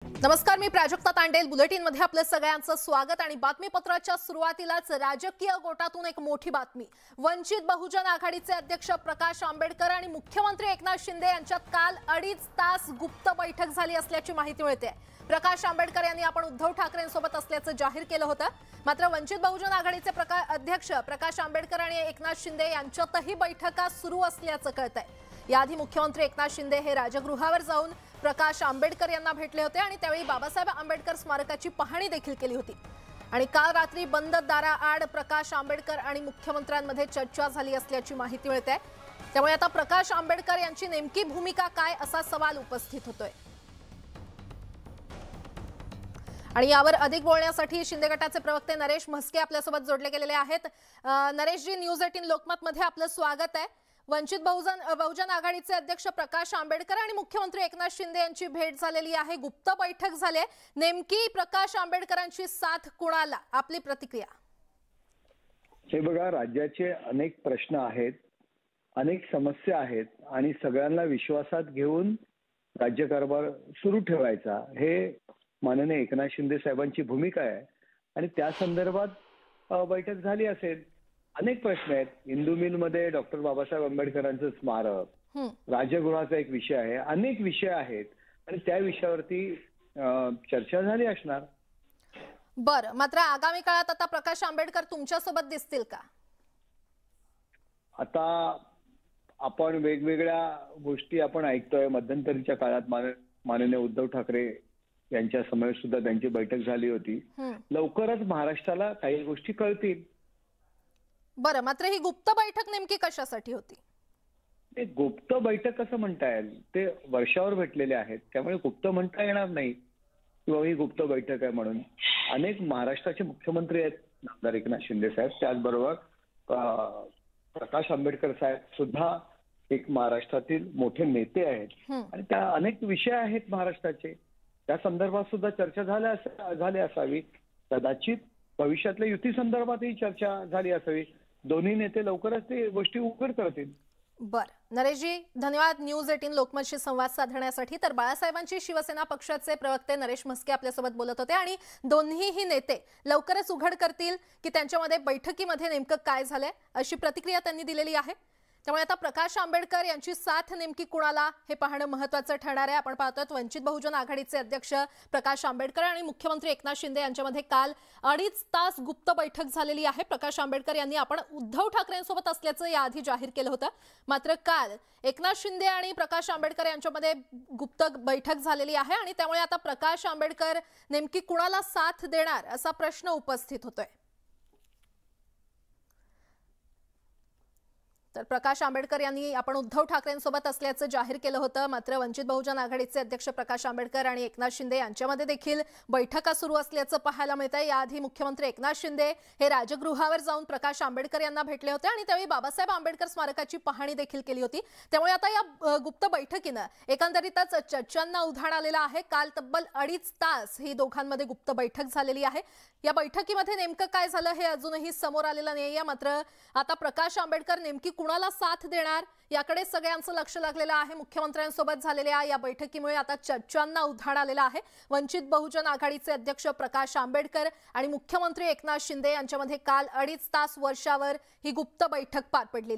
नमस्कार, मी प्राजक्ता तांडेल. बुलेटिन मध्ये आपलं सगळ्यांचं स्वागत. आणि बातमीपत्राच्या सुरुवातीलाच राजकीय गोटातून एक मोठी बातमी. वंचित बहुजन आघाडीचे अध्यक्ष प्रकाश आंबेडकर आणि मुख्यमंत्री एकनाथ शिंदे यांच्यात काल 2.5 तास गुप्त बैठक झाली असल्याची माहिती मिळते. प्रकाश आंबेडकर यांनी आपण उद्धव ठाकरेंसोबत असल्याचं जाहीर केलं होतं. मात्र वंचित बहुजन आघाडीचे अध्यक्ष प्रकाश आंबेडकर आणि एकनाथ शिंदे यांच्यातही बैठका सुरू असल्याचं कळतंय. याआधी मुख्यमंत्री एकनाथ शिंदे हे राजगृहावर जाऊन प्रकाश आंबेडकर यांना भेटले होते आणि त्यावेळी बाबासाहेब आंबेडकर स्मारकाची पाहणी देखील केली होती. आणि काल रात्री बंद दाराआड प्रकाश आंबेडकर आणि मुख्यमंत्र्यांमध्ये चर्चा झाली असल्याची माहिती मिळते. त्यामुळे आता प्रकाश आंबेडकर यांची नेमकी भूमिका काय असा सवाल उपस्थित होतोय. आणि यावर अधिक बोलण्यासाठी शिंदे गटाचे प्रवक्ते नरेश म्हस्के आपल्यासोबत जोडले गेलेले आहेत. नरेशजी, न्यूज 18 लोकमत मध्ये आपलं स्वागत आहे. वंचित बहुजन आघाडीचे अध्यक्ष प्रकाश आंबेडकर आणि मुख्यमंत्री एकनाथ शिंदे यांची भेट झालेली आहे, गुप्त बैठक झाली. नेमकी प्रकाश आंबेडकरांची साथ कुणाला? आपली प्रतिक्रिया. हे बघा, राज्याचे अनेक प्रश्न आहेत, अनेक समस्या आहेत आणि सगळ्यांना विश्वासात घेऊन राज्यकारभार सुरू ठेवायचा हे माननीय एकनाथ शिंदे साहेबांची भूमिका आहे. आणि त्या संदर्भात बैठक झाली असेल. अनेक प्रश्न आहेत. हिंदू मिलमध्ये डॉक्टर बाबासाहेब आंबेडकरांचं स्मारक, राजगृहाचा एक विषय आहे, अनेक विषय आहेत आणि त्या विषयावरती चर्चा झाली असणार. बरं, मात्र आगामी काळात आता प्रकाश आंबेडकर तुमच्या सोबत दिसतील का? आता आपण वेगवेगळ्या गोष्टी आपण ऐकतोय. मध्यंतरीच्या काळात माननीय उद्धव ठाकरे यांच्या समोर सुद्धा त्यांची बैठक झाली होती. लवकरच महाराष्ट्राला काही गोष्टी कळतील. बरं, मात्र ही गुप्त बैठक नेमकी कशासाठी होती? ते गुप्त बैठक कसं म्हणता येईल? ते वर्षावर भेटलेले आहेत, त्यामुळे गुप्त म्हणता येणार नाही किंवा ही गुप्त बैठक आहे म्हणून. अनेक महाराष्ट्राचे मुख्यमंत्री आहेत, आमदार एकनाथ शिंदे साहेब, त्याचबरोबर प्रकाश आंबेडकर साहेब सुद्धा एक महाराष्ट्रातील मोठे नेते आहेत आणि त्या अनेक विषय आहेत महाराष्ट्राचे. त्या संदर्भात सुद्धा चर्चा झाली असावी. कदाचित भविष्यातल्या युती संदर्भातही चर्चा झाली असावी. दोन्ही नेते लवकरच ते गोष्टी उघड करतील. बरं, नरेशजी धन्यवाद न्यूज 18 लोकमतशी संवाद साधण्यासाठी. तर बाळासाहेबांची शिवसेना पक्षाचे प्रवक्ते नरेश म्हस्के आपल्यासोबत बोलत होते. आणि दोन्हीही नेते लवकरच उघड करतील की त्यांच्यामध्ये बैठकीमध्ये नेमकं काय झालंय, अशी प्रतिक्रिया त्यांनी दिलेली आहे. त्यामुळे आता प्रकाश आंबेडकर यांची साथ नेमकी कुणाला हे पाहणं महत्त्वाचं ठरणार आहे. आपण पाहतोय वंचित बहुजन आघाडीचे अध्यक्ष प्रकाश आंबेडकर आणि मुख्यमंत्री एकनाथ शिंदे यांच्यामध्ये काल 2.5 तास गुप्त बैठक झालेली आहे. प्रकाश आंबेडकर यांनी आपण उद्धव ठाकरेंसोबत असल्याचं याआधी जाहीर केलं होतं. मात्र काल एकनाथ शिंदे आणि प्रकाश आंबेडकर यांच्यामध्ये गुप्त बैठक झालेली आहे आणि त्यामुळे आता प्रकाश आंबेडकर नेमकी कुणाला साथ देणार असा प्रश्न उपस्थित होतोय. तर प्रकाश आंबेडकर यांनी आपण उद्धव ठाकरेंसोबत असल्याचं जाहीर केलं होतं. मात्र वंचित बहुजन आघाडीचे अध्यक्ष प्रकाश आंबेडकर आणि एकनाथ शिंदे यांच्यामध्ये देखील बैठका सुरू असल्याचं पाहायला मिळतंय. याआधी मुख्यमंत्री एकनाथ शिंदे हे राजगृहावर जाऊन प्रकाश आंबेडकर यांना भेटले होते आणि त्यावेळी बाबासाहेब आंबेडकर स्मारकाची पाहणी देखील केली होती. त्यामुळे आता या गुप्त बैठकीनं एकंदरीतच चर्चांना उधाण आलेलं आहे. काल तब्बल 2.5 तास ही दोघांमध्ये गुप्त बैठक झालेली आहे. या बैठकीमध्ये नेमकं काय झालं हे अजूनही समोर आलेलं नाहीये. मात्र आता प्रकाश आंबेडकर नेमकी कुणाला साथ देणार याकडे सगळ्यांचं लक्ष लागलेलं आहे. मुख्यमंत्र्यांसोबत झालेल्या या बैठकीमुळे आता चर्चांना उधाण आलेलं आहे. वंचित बहुजन आघाडीचे अध्यक्ष प्रकाश आंबेडकर आणि मुख्यमंत्री एकनाथ शिंदे यांच्यामध्ये काल 2.5 तास वर्षावर ही गुप्त बैठक पार पडलेली.